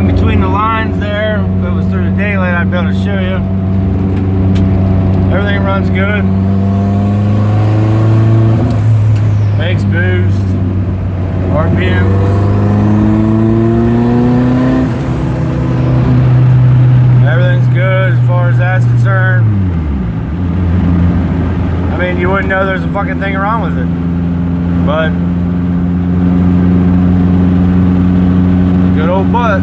in between the lines there. If it was through the daylight, I'd be able to show you. Everything runs good. Makes boost. RPM. Everything's good as far as that's concerned. I mean, you wouldn't know there's a fucking thing wrong with it. But good old butt.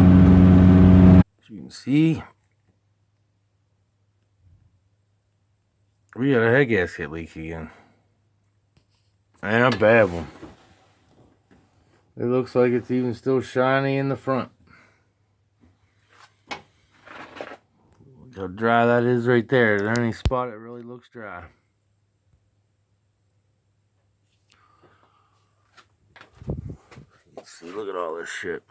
As you can see, we got a head gasket leak again. And a bad one. It looks like it's even still shiny in the front. Look how dry that is right there. Is there any spot that really looks dry? Let's see, look at all this shit.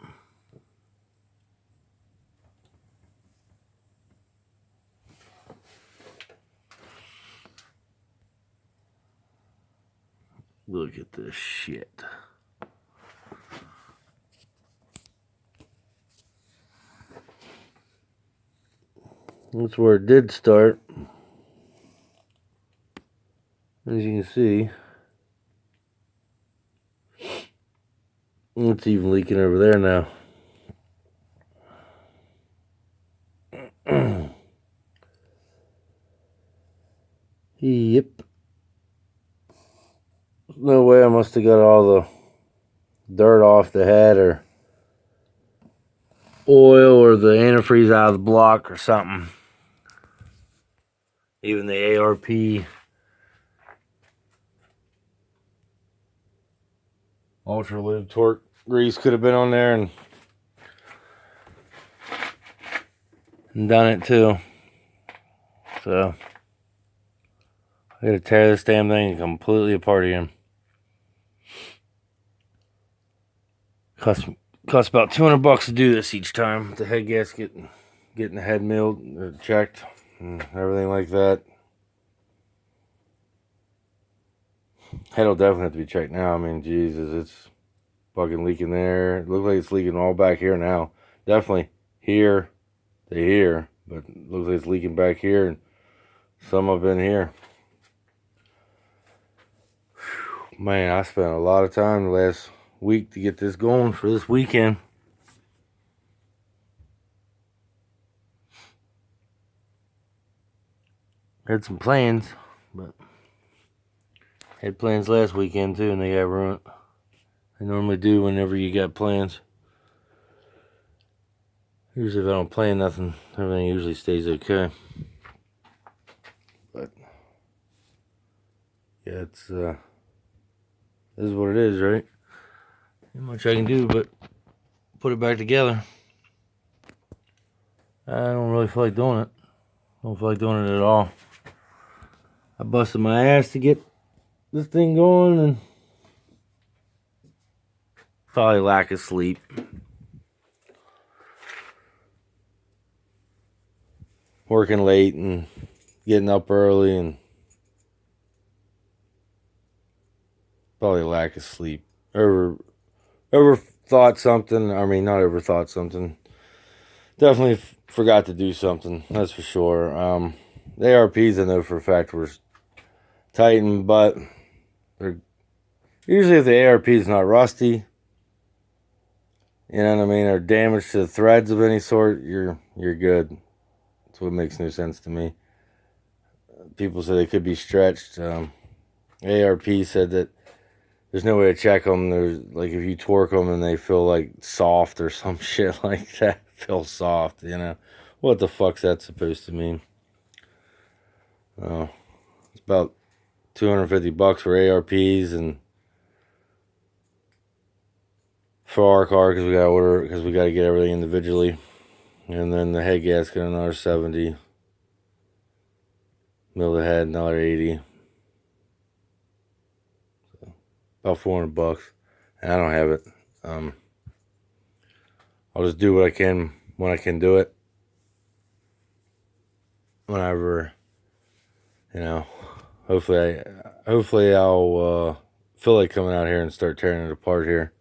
Look at this shit. That's where it did start. As you can see, it's even leaking over there now. Yep. No way I must have got all the dirt off the head or oil or the antifreeze out of the block or something. Even the ARP ultra lube torque grease could have been on there and done it too. So I gotta tear this damn thing completely apart again. Costs about $200 to do this each time. The head gasket, getting the head milled or checked, and everything like that. Head'll definitely have to be checked now. I mean, Jesus, it's fucking leaking there. It looks like it's leaking all back here now. Definitely here to here, but it looks like it's leaking back here and some up in here. Whew, man, I spent a lot of time the last week to get this going for this weekend. Had some plans, but had plans last weekend too, and they got ruined. I normally do whenever you got plans. Usually if I don't plan nothing, everything usually stays okay. But yeah, it's this is what it is, right? Not much I can do but put it back together. I don't really feel like doing it. Don't feel like doing it at all. I busted my ass to get this thing going, and probably lack of sleep. Working late and getting up early, and probably lack of sleep. Overthought something. I mean, not overthought something. Definitely forgot to do something. That's for sure. The ARPs I know for a fact were tightened, but they're usually if the ARP is not rusty, you know what I mean, or damage to the threads of any sort, you're good. That's what makes no sense to me. People say they could be stretched. ARP said that there's no way to check them. There's like if you torque them and they feel like soft or some shit like that. Feel soft, you know. What the fuck's that supposed to mean? It's about $250 for ARPs, and for our car because we gotta order because we gotta get everything individually, and then the head gasket another $70. Mill the head another $80. So about $400, and I don't have it. I'll just do what I can when I can do it. Whenever, you know, hopefully I'll feel like coming out here and start tearing it apart here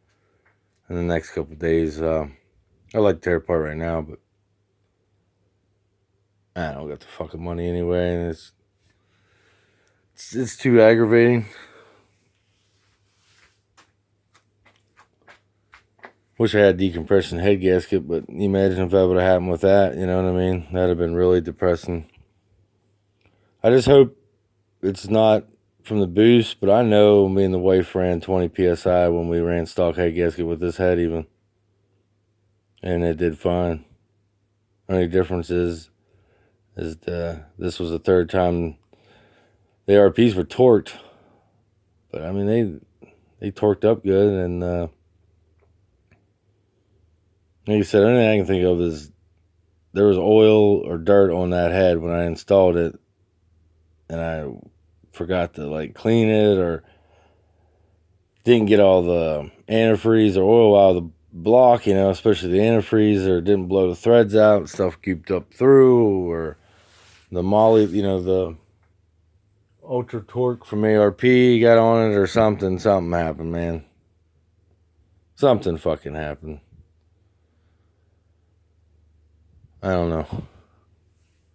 in the next couple of days. I like to tear it apart right now, but I don't got the fucking money anyway, and it's too aggravating. Wish I had a decompression head gasket, but imagine if that would have happened with that, you know what I mean? That'd have been really depressing. I just hope it's not from the boost, but I know me and the wife ran 20 psi when we ran stock head gasket with this head even, and it did fine. Only difference is this was the third time the ARPs were torqued, but I mean they torqued up good, and like I said, the only thing I can think of is there was oil or dirt on that head when I installed it, and I forgot to like clean it or didn't get all the antifreeze or oil out of the block, you know, especially the antifreeze, or didn't blow the threads out, stuff cubed up through, or the molly, you know, the ultra torque from ARP got on it or something. Something happened, man. Something fucking happened. I don't know.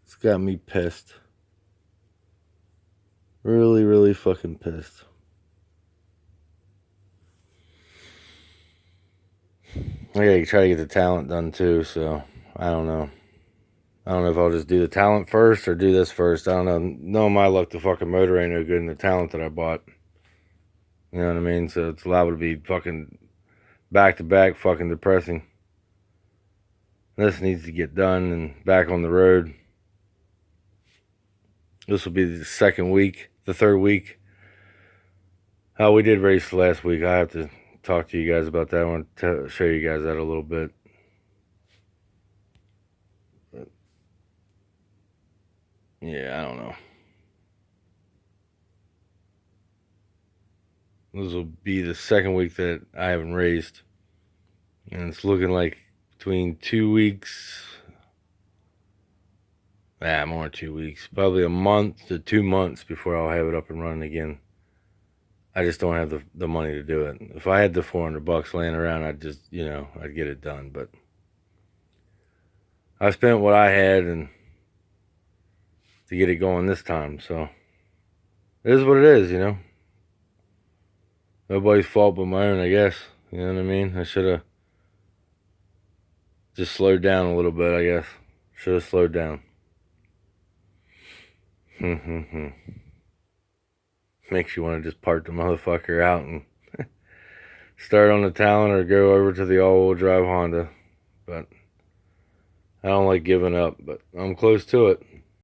It's got me pissed. Really, really fucking pissed. I gotta try to get the talent done too, so I don't know. I don't know if I'll just do the talent first or do this first. I don't know. No, my luck, the fucking motor ain't no good in the talent that I bought. You know what I mean? So it's liable to be fucking back to back fucking depressing. This needs to get done and back on the road. This will be the third week. We did race last week. I have to talk to you guys about that. I want to show you guys that a little bit. But yeah, I don't know. This will be the second week that I haven't raced. And it's looking like between 2 weeks, more than 2 weeks, probably a month to 2 months before I'll have it up and running again. I just don't have the money to do it. If I had the $400 laying around, I'd just, I'd get it done. But I spent what I had and to get it going this time. So it is what it is, Nobody's fault but my own, I guess. You know what I mean? I should have just slowed down a little bit, I guess. Should have slowed down. Makes you want to just park the motherfucker out and start on the Talon or go over to the all-wheel drive Honda. But I don't like giving up, but I'm close to it.